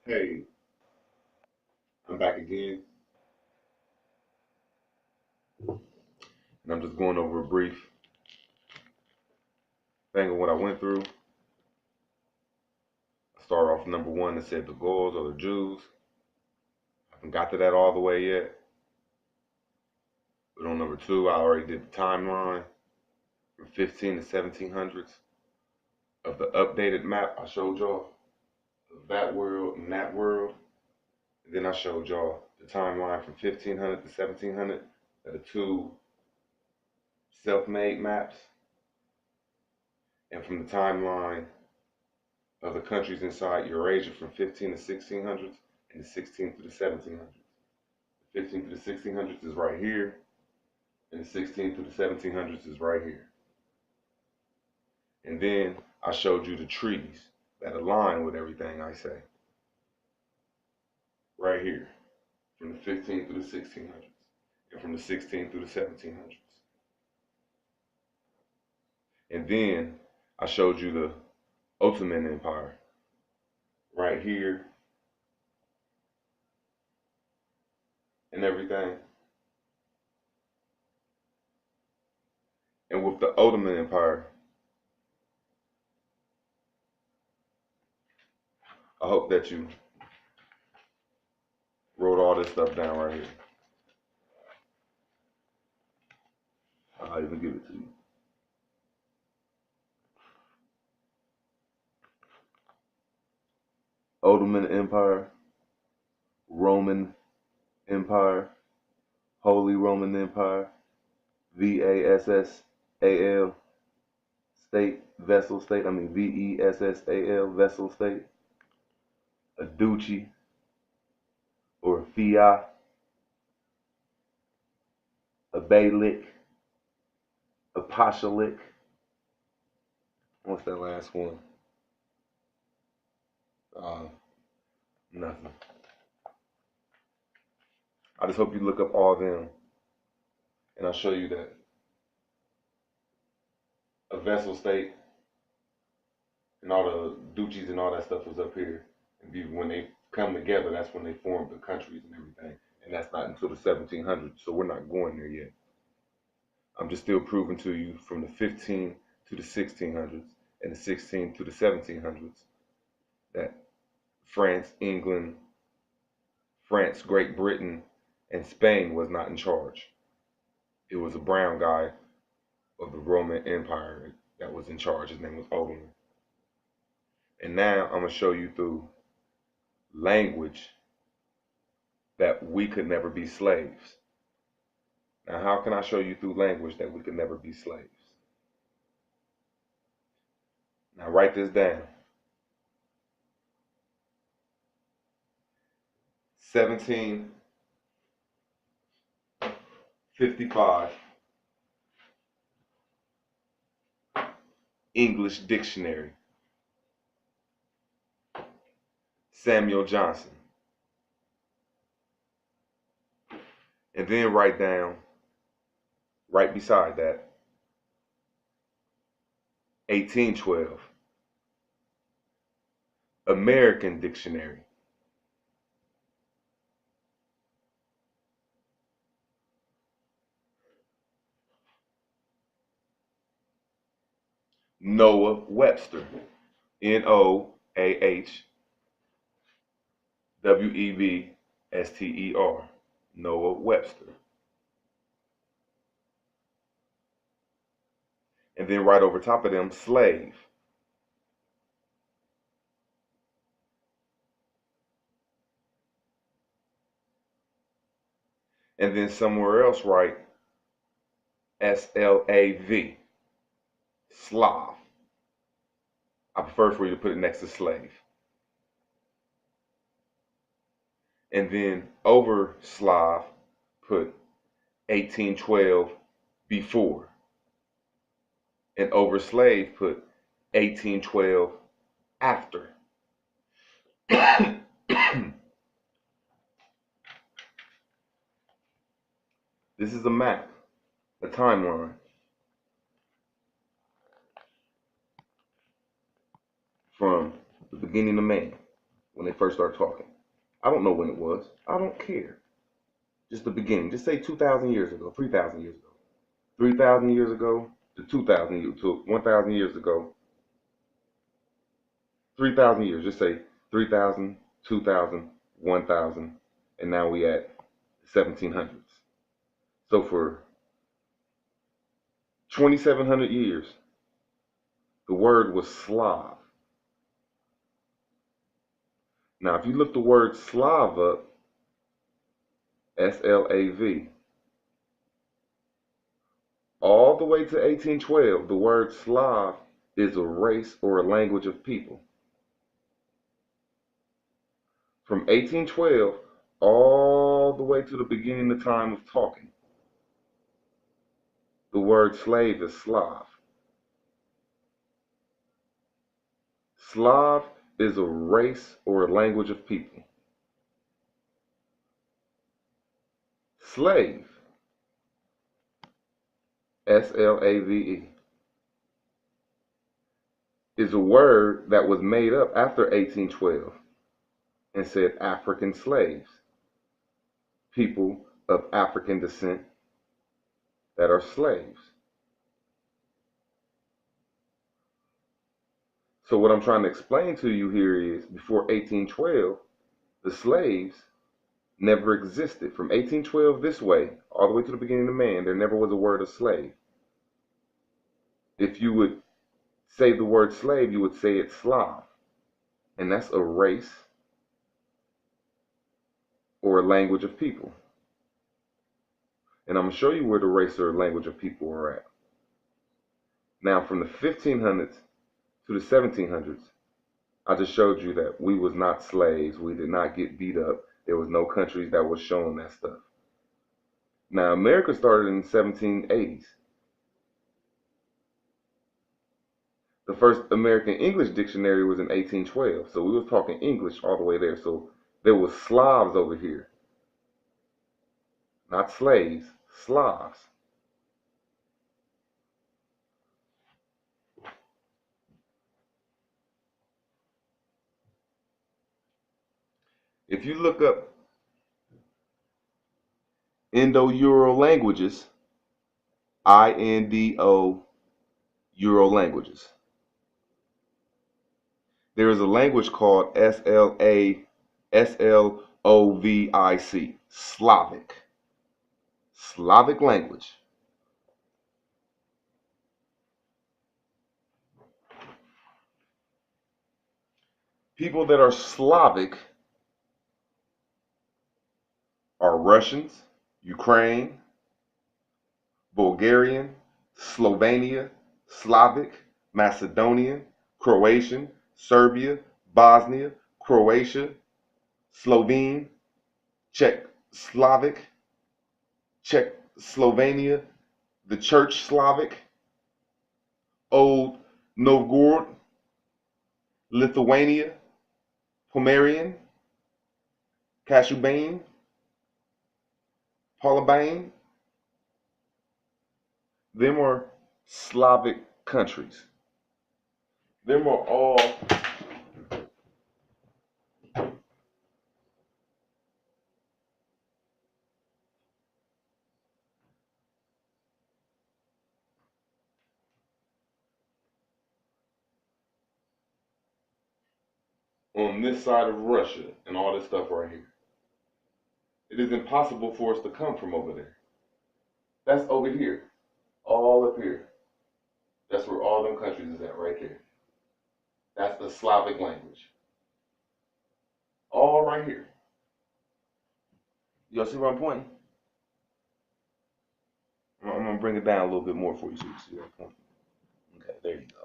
Hey, I'm back again, and I'm just going over a brief thing of what I went through. I started off number one that said the Gauls or the Jews. I haven't got to that all the way yet. But on number two, I already did the timeline from 15 to 1700s of the updated map I showed y'all of that world and that world. And then I showed y'all the timeline from 1500 to 1700 of the two self-made maps, and from the timeline of the countries inside Eurasia from 15 to 1600s and the 16th to the 1700s. 15th to the 1600s is right here, and the 16th to the 1700s is right here. And then I showed you the trees that align with everything I say, right here, from the 15th to the 1600s, and from the 16th to the 1700s. And then I showed you the Ottoman Empire, right here, and everything. And with the Ottoman Empire, I hope that you wrote all this stuff down right here. I'll even give it to you. Ottoman Empire, Roman Empire, Holy Roman Empire, VASSAL, State, Vessel State, VESSAL, Vessel State, a duchy or a fiat, a beylik, a pashalik. What's that last one? Uh, Nothing. I just hope you look up all of them, and I'll show you that a vessel state and all the duchies and all that stuff was up here. And when they come together, that's when they formed the countries and everything. And that's not until the 1700s, so we're not going there yet. I'm just still proving to you from the 15 to the 1600s and the 16 to the 1700s that France, Great Britain, and Spain was not in charge. It was a brown guy of the Roman Empire that was in charge. His name was Ottoman. And now I'm going to show you through language that we could never be slaves. Now, how can I show you through language that we could never be slaves? Now, write this down. 1755 English Dictionary, Samuel Johnson. And then write down, right beside that, 1812 American Dictionary, Noah Webster, Noahwebster, Noah Webster. And then right over top of them, slave. And then somewhere else write SLAV, Slav. I prefer for you to put it next to slave. And then over Slav, put 1812 before. And over slave, put 1812 after. This is a map, a timeline from the beginning of man. when they first started talking. I don't know when it was. I don't care. Just the beginning. Just say 2,000 years ago, 3,000 years ago. 3,000 years ago to 2,000 years to 1,000 years ago. 3,000 years. Just say 3,000, 2,000, 1,000, and now we at 1700s. So for 2,700 years, the word was Slav. Now, if you look the word Slav up, S-L-A-V, all the way to 1812, the word Slav is a race or a language of people. From 1812 all the way to the beginning of time of talking, the word slave is Slav. Slav is a race or a language of people. Slave, S-L-A-V-E, is a word that was made up after 1812 and said African slaves, people of African descent that are slaves. So what I'm trying to explain to you here is before 1812, the slaves never existed. From 1812 this way, all the way to the beginning of man, there never was a word of slave. If you would say the word slave, you would say it's Slav. And that's a race or a language of people. And I'm going to show you where the race or language of people are at. Now, from the 1500s to the 1700s, I just showed you that we was not slaves. We did not get beat up. There was no countries that was showing that stuff. Now, America started in the 1780s. The first American English dictionary was in 1812. So we was talking English all the way there. So there was Slavs over here. Not slaves, Slavs. If you look up Indo-Euro languages, I-N-D-O Euro languages, there is a language called S-L-O-V-I-C, Slavic. Slavic language. People that are Slavic are Russians, Ukraine, Bulgarian, Slovenia, Slavic, Macedonian, Croatian, Serbia, Bosnia, Croatia, Slovene, Czech Slavic, Czech Slovenia, the Church Slavic, Old Novgorod, Lithuania, Pomerian, Kashubane, Polabane. Them are Slavic countries. Them are all on this side of Russia and all this stuff right here. It is impossible for us to come from over there. That's over here. All up here. That's where all them countries is at right there. That's the Slavic language. All right here. Y'all see where I'm pointing? I'm going to bring it down a little bit more for you so you see that point. Okay, there you go.